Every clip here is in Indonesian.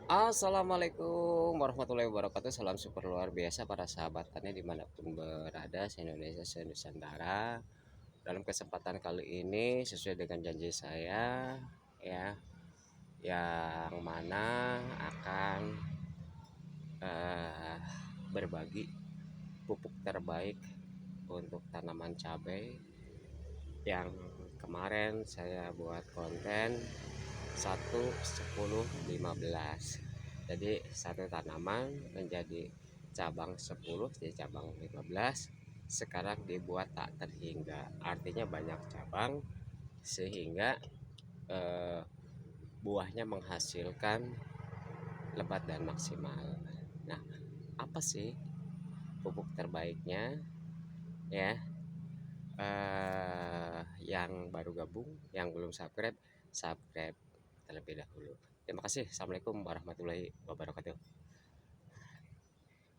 Assalamualaikum warahmatullahi wabarakatuh. Salam super luar biasa para sahabat tani dimanapun berada, se-Indonesia, se-Nusantara. Dalam kesempatan kali ini sesuai dengan janji saya, ya, yang mana akan eh, berbagi pupuk terbaik untuk tanaman cabai yang kemarin saya buat konten 1 10 15. Jadi satu tanaman menjadi cabang 10 jadi cabang 15. Sekarang dibuat tak terhingga, artinya banyak cabang sehingga eh, buahnya menghasilkan lebat dan maksimal. Nah, apa sih pupuk terbaiknya ya? Yang baru gabung, yang belum subscribe, subscribe terlebih dahulu. Terima kasih. Assalamualaikum warahmatullahi wabarakatuh.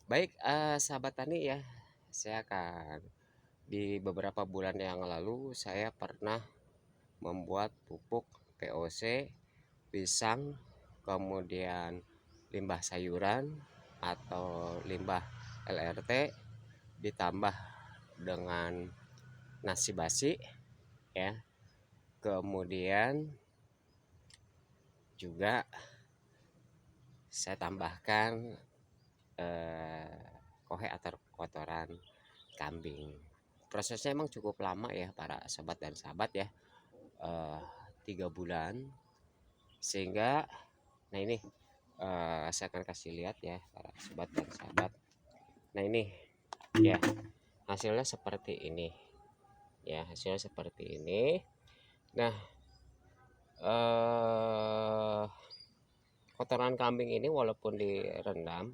Baik, sahabat tani ya, saya akan di beberapa bulan yang lalu saya pernah membuat pupuk POC, pisang, kemudian limbah sayuran atau limbah LRT ditambah dengan nasi basi ya. Kemudian juga saya tambahkan kohe atau kotoran kambing. Prosesnya emang cukup lama ya para sobat dan sahabat ya, 3 bulan. Sehingga nah ini saya akan kasih lihat ya para sobat dan sahabat. Nah ini ya hasilnya seperti ini ya, hasilnya seperti ini. Nah kotoran kambing ini walaupun direndam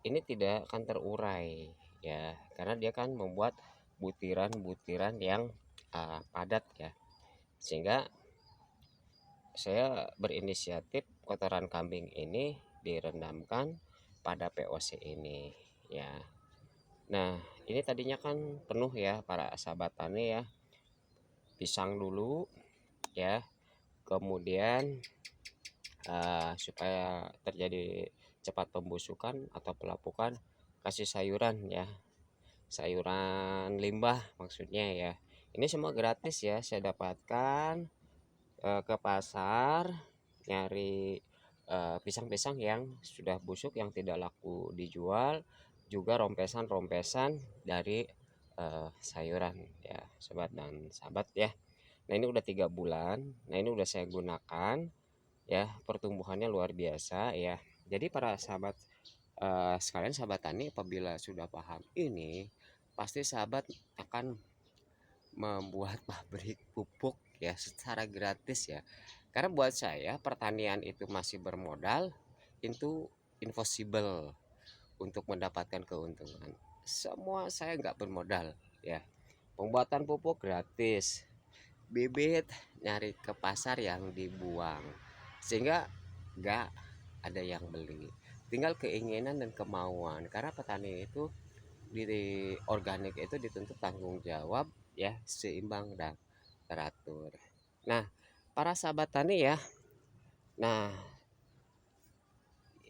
ini tidak akan terurai ya, karena dia kan membuat butiran-butiran yang padat ya, sehingga saya berinisiatif kotoran kambing ini direndamkan pada POC ini ya. Nah ini tadinya kan penuh ya para sahabat tani ya, pisang dulu ya, kemudian supaya terjadi cepat pembusukan atau pelapukan kasih sayuran ya, sayuran limbah maksudnya ya. Ini semua gratis ya, saya dapatkan ke pasar nyari pisang-pisang yang sudah busuk yang tidak laku dijual, juga rompesan-rompesan dari sayuran ya sobat dan sahabat ya. Nah ini udah 3 bulan, nah ini udah saya gunakan ya, pertumbuhannya luar biasa ya. Jadi para sahabat sekalian, sahabat tani, apabila sudah paham ini pasti sahabat akan membuat pabrik pupuk ya secara gratis ya. Karena buat saya pertanian itu masih bermodal, itu impossible untuk mendapatkan keuntungan. Semua saya nggak bermodal ya. Pembuatan pupuk gratis, bibit nyari ke pasar yang dibuang, sehingga nggak ada yang beli. Tinggal keinginan dan kemauan, karena petani itu di organik itu dituntut tanggung jawab ya, seimbang dan teratur. Nah para sahabat tani ya, nah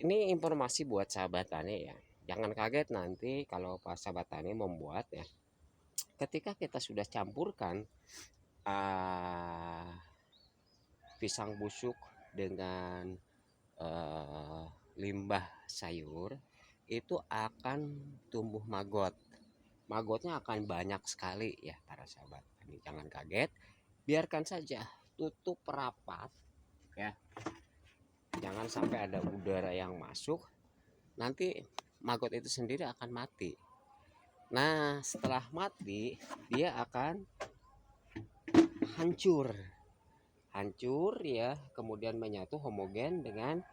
ini informasi buat sahabat tani ya, jangan kaget nanti kalau pas sahabat tani membuat ya, ketika kita sudah campurkan uh, pisang busuk dengan limbah sayur, itu akan tumbuh maggot. Magotnya akan banyak sekali ya para sahabat. Ini jangan kaget, biarkan saja, tutup rapat ya, jangan sampai ada udara yang masuk, nanti maggot itu sendiri akan mati. Nah setelah mati dia akan hancur, hancur ya, kemudian menyatu homogen dengan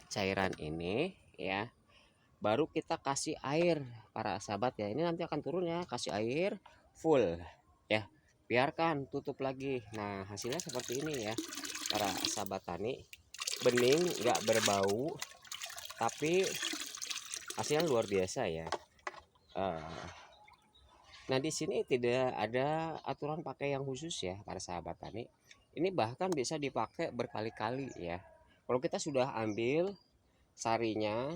cairan ini ya. Baru kita kasih air para sahabat ya, ini nanti akan turun ya, kasih air full ya, biarkan tutup lagi. Nah hasilnya seperti ini ya para sahabat tani, bening nggak berbau tapi hasilnya luar biasa ya. Nah di sini tidak ada aturan pakai yang khusus ya para sahabat tani, Ini bahkan bisa dipakai berkali-kali ya. Kalau kita sudah ambil sarinya,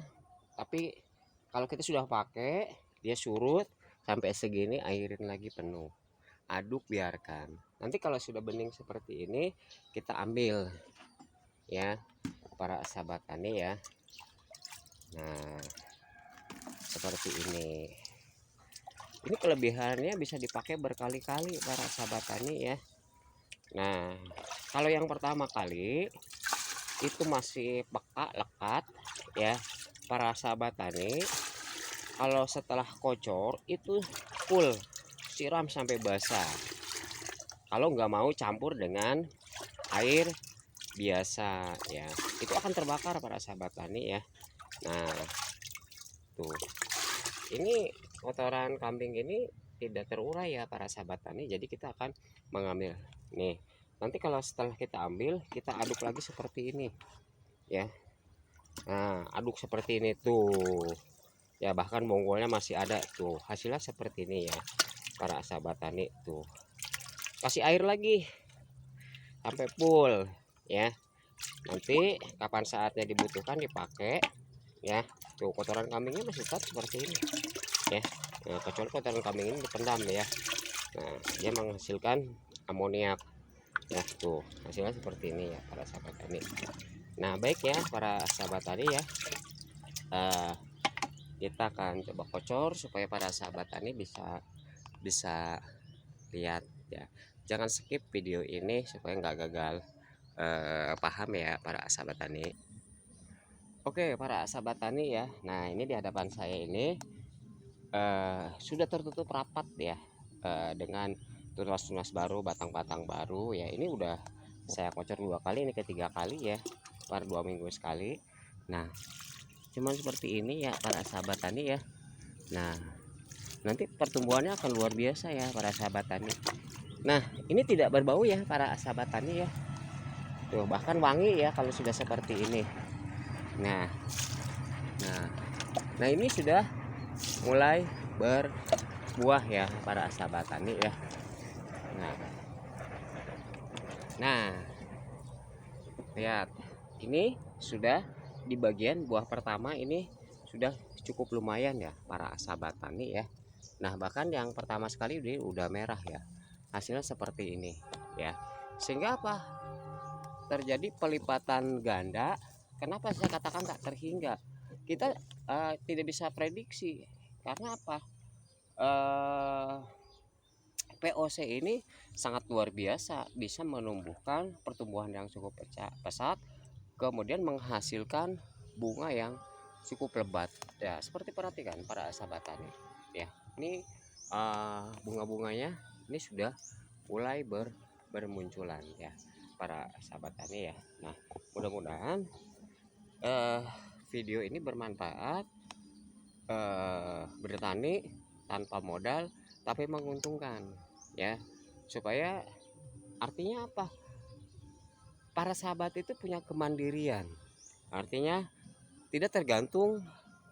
tapi kalau kita sudah pakai, dia surut sampai segini, airin lagi penuh. Aduk, biarkan. Nanti kalau sudah bening seperti ini, kita ambil ya, para sahabat tani ya. Nah, seperti ini. Ini kelebihannya bisa dipakai berkali-kali para sahabat tani ya. Nah, kalau yang pertama kali itu masih peka lekat ya para sahabat tani, kalau setelah kocor itu full siram sampai basah. Kalau nggak mau campur dengan air biasa ya, itu akan terbakar para sahabat tani ya. Nah, tuh, ini kotoran kambing ini tidak terurai ya para sahabat tani, jadi kita akan mengambil nih. Nanti kalau setelah kita ambil, kita aduk lagi seperti ini ya. Nah, aduk seperti ini tuh ya, bahkan bonggolnya masih ada tuh, hasilnya seperti ini ya para sahabat tani. Tuh, kasih air lagi sampai full ya. Nanti kapan saatnya dibutuhkan dipakai ya. Tuh, kotoran kambingnya masih tetap seperti ini ya. Nah, kecuali kotoran kambing ini dipendam ya. Nah, dia menghasilkan amoniak ya. Tuh, hasilnya seperti ini ya para sahabat tani. Nah, baik ya para sahabat tani ya, kita akan coba kocor supaya para sahabat tani bisa lihat ya. Jangan skip video ini supaya nggak gagal paham ya para sahabat tani. Oke para sahabat tani ya, nah ini di hadapan saya ini sudah tertutup rapat ya, dengan tunas-tunas baru, batang-batang baru ya. Ini udah saya kocor 2 kali, ini ketiga kali ya, per 2 minggu sekali. Nah, cuman seperti ini ya para sahabat tani ya. Nah, nanti pertumbuhannya akan luar biasa ya para sahabat tani. Nah, ini tidak berbau ya para sahabat tani ya. Tuh, bahkan wangi ya kalau sudah seperti ini. Nah, nah ini sudah mulai berbuah ya para sahabat tani ya. Nah, lihat, ini sudah di bagian buah pertama, ini sudah cukup lumayan ya para sahabat tani ya. Nah, bahkan yang pertama sekali udah merah ya, hasilnya seperti ini ya. Sehingga apa, terjadi pelipatan ganda. Kenapa saya katakan tak terhingga? Kita tidak bisa prediksi karena apa, POC ini sangat luar biasa, bisa menumbuhkan pertumbuhan yang cukup pesat, kemudian menghasilkan bunga yang cukup lebat ya. Seperti perhatikan para sahabat tani ya, ini bunga-bunganya ini sudah mulai bermunculan ya para sahabat tani ya. Nah, mudah-mudahan video ini bermanfaat, bertani tanpa modal tapi menguntungkan ya. Supaya artinya apa, para sahabat itu punya kemandirian, artinya tidak tergantung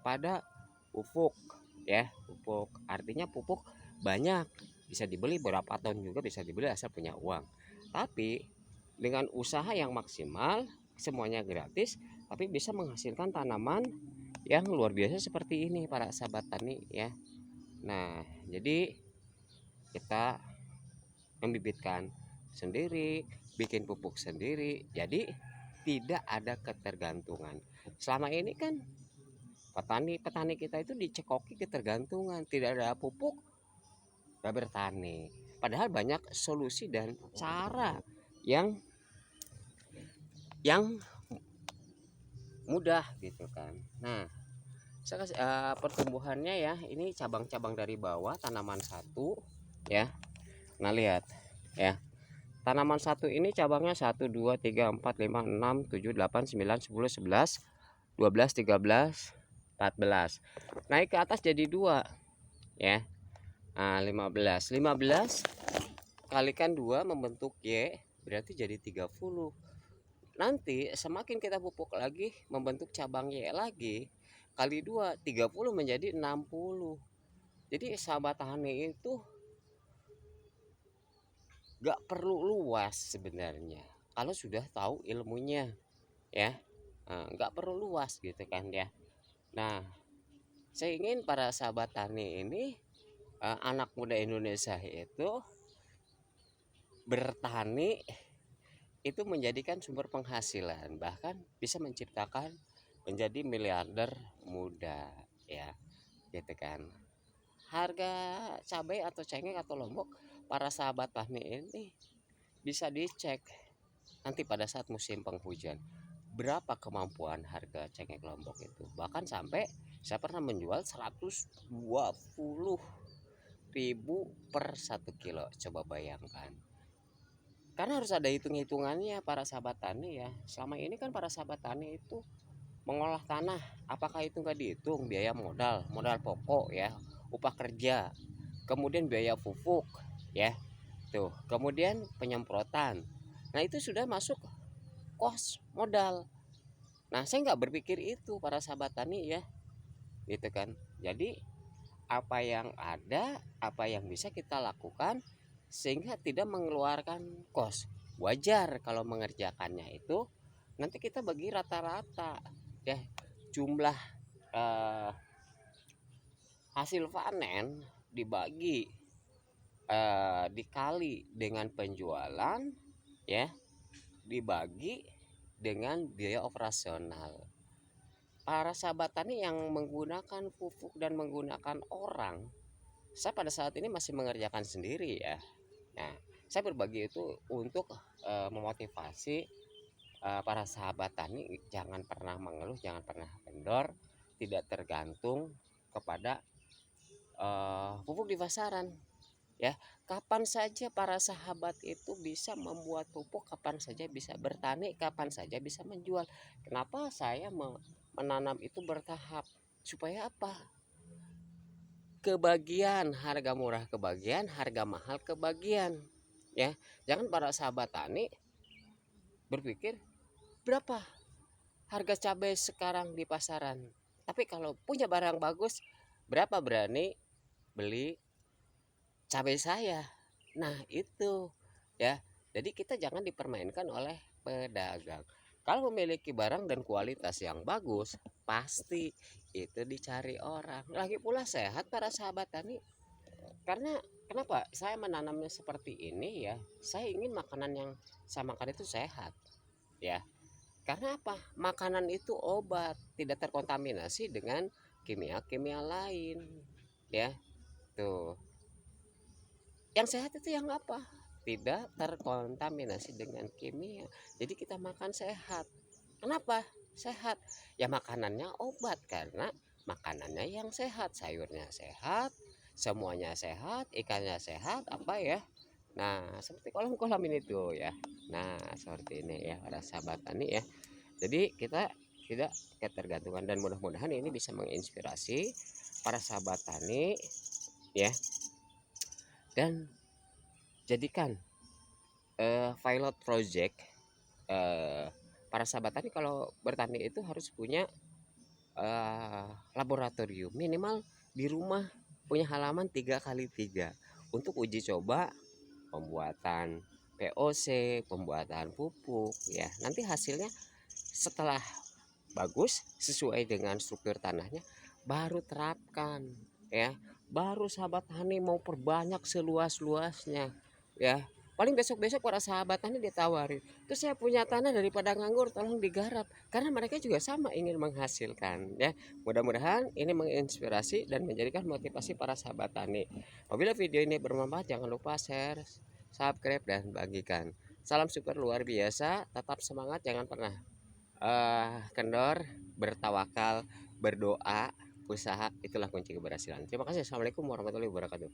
pada pupuk ya. Pupuk artinya pupuk banyak, bisa dibeli berapa ton juga bisa dibeli asal punya uang. Tapi dengan usaha yang maksimal, semuanya gratis, tapi bisa menghasilkan tanaman yang luar biasa seperti ini para sahabat tani ya. Nah, jadi kita membibitkan sendiri, bikin pupuk sendiri, jadi tidak ada ketergantungan. Selama ini kan petani kita itu dicekoki ketergantungan, tidak ada pupuk gak bertani. Padahal banyak solusi dan cara yang mudah gitu kan. Nah, pertumbuhannya ya, ini cabang-cabang dari bawah, tanaman satu ya. Nah, lihat ya, tanaman satu ini cabangnya 1 2 3 4 5 6 7 8 9 10 11 12 13 14, naik ke atas jadi 2 ya. Nah, 15 kalikan 2 membentuk Y, berarti jadi 30. Nanti semakin kita pupuk lagi membentuk cabang Y lagi, kali 2 30 menjadi 60. Jadi sahabat tani itu Nggak perlu luas sebenarnya kalau sudah tahu ilmunya ya. Nggak perlu luas gitu kan ya. Nah, saya ingin para sahabat tani ini, anak muda Indonesia itu bertani itu menjadikan sumber penghasilan, bahkan bisa menciptakan menjadi miliarder muda ya, gitu kan. Harga cabai atau cengkeh atau lombok para sahabat tani ini bisa dicek nanti pada saat musim penghujan. Berapa kemampuan harga cengkeh lombok itu? Bahkan sampai saya pernah menjual 120.000 per 1 kilo. Coba bayangkan. Karena harus ada hitung-hitungannya para sahabat tani ya. Selama ini kan para sahabat tani itu mengolah tanah, apakah itu nggak dihitung biaya modal, modal pokok ya, upah kerja, kemudian biaya pupuk ya, tuh, kemudian penyemprotan. Nah itu sudah masuk kos modal. Nah saya nggak berpikir itu para sahabat tani ya, gitu kan. Jadi apa yang ada, apa yang bisa kita lakukan sehingga tidak mengeluarkan kos. Wajar kalau mengerjakannya itu nanti kita bagi rata-rata ya, jumlah eh, hasil panen dibagi, dikali dengan penjualan ya, dibagi dengan biaya operasional. Para sahabat tani yang menggunakan pupuk dan menggunakan orang, saya pada saat ini masih mengerjakan sendiri ya. Nah, saya berbagi itu untuk memotivasi para sahabat tani jangan pernah mengeluh, jangan pernah kendor, tidak tergantung kepada pupuk di pasaran ya. Kapan saja para sahabat itu bisa membuat pupuk, kapan saja bisa bertani, kapan saja bisa menjual. Kenapa saya menanam itu bertahap? Supaya apa? Kebagian, harga murah kebagian, harga mahal kebagian ya. Jangan para sahabat tani berpikir berapa harga cabai sekarang di pasaran, tapi kalau punya barang bagus berapa berani beli cabai saya. Nah itu ya, jadi kita jangan dipermainkan oleh pedagang. Kalau memiliki barang dan kualitas yang bagus, pasti itu dicari orang. Lagi pula sehat para sahabat tani. Karena kenapa saya menanamnya seperti ini ya? Saya ingin makanan yang saya makan itu sehat ya. Karena apa? Makanan itu obat, tidak terkontaminasi dengan kimia-kimia lain ya. Tuh. Yang sehat itu yang apa? Tidak terkontaminasi dengan kimia. Jadi kita makan sehat. Kenapa sehat? Ya makanannya obat, karena makanannya yang sehat, sayurnya sehat, semuanya sehat, ikannya sehat, apa ya. Nah seperti kolam-kolam ini tuh ya. Nah seperti ini ya para sahabat tani ya. Jadi kita tidak ketergantungan, dan mudah-mudahan ini bisa menginspirasi para sahabat tani ya, dan jadikan pilot project. Para sahabat tani kalau bertani itu harus punya laboratorium minimal di rumah, punya halaman 3x3 untuk uji coba pembuatan POC, pembuatan pupuk ya. Nanti hasilnya setelah bagus sesuai dengan struktur tanahnya baru terapkan ya. Baru sahabat tani mau perbanyak seluas-luasnya ya. Paling besok-besok para sahabat tani ditawarin, terus saya punya tanah daripada nganggur tolong digarap, karena mereka juga sama ingin menghasilkan ya. Mudah-mudahan ini menginspirasi dan menjadikan motivasi para sahabat tani. Apabila video ini bermanfaat jangan lupa share, subscribe, dan bagikan. Salam super luar biasa, tetap semangat, jangan pernah kendor, bertawakal, berdoa, usaha itulah kunci keberhasilan. Terima kasih. Assalamualaikum warahmatullahi wabarakatuh.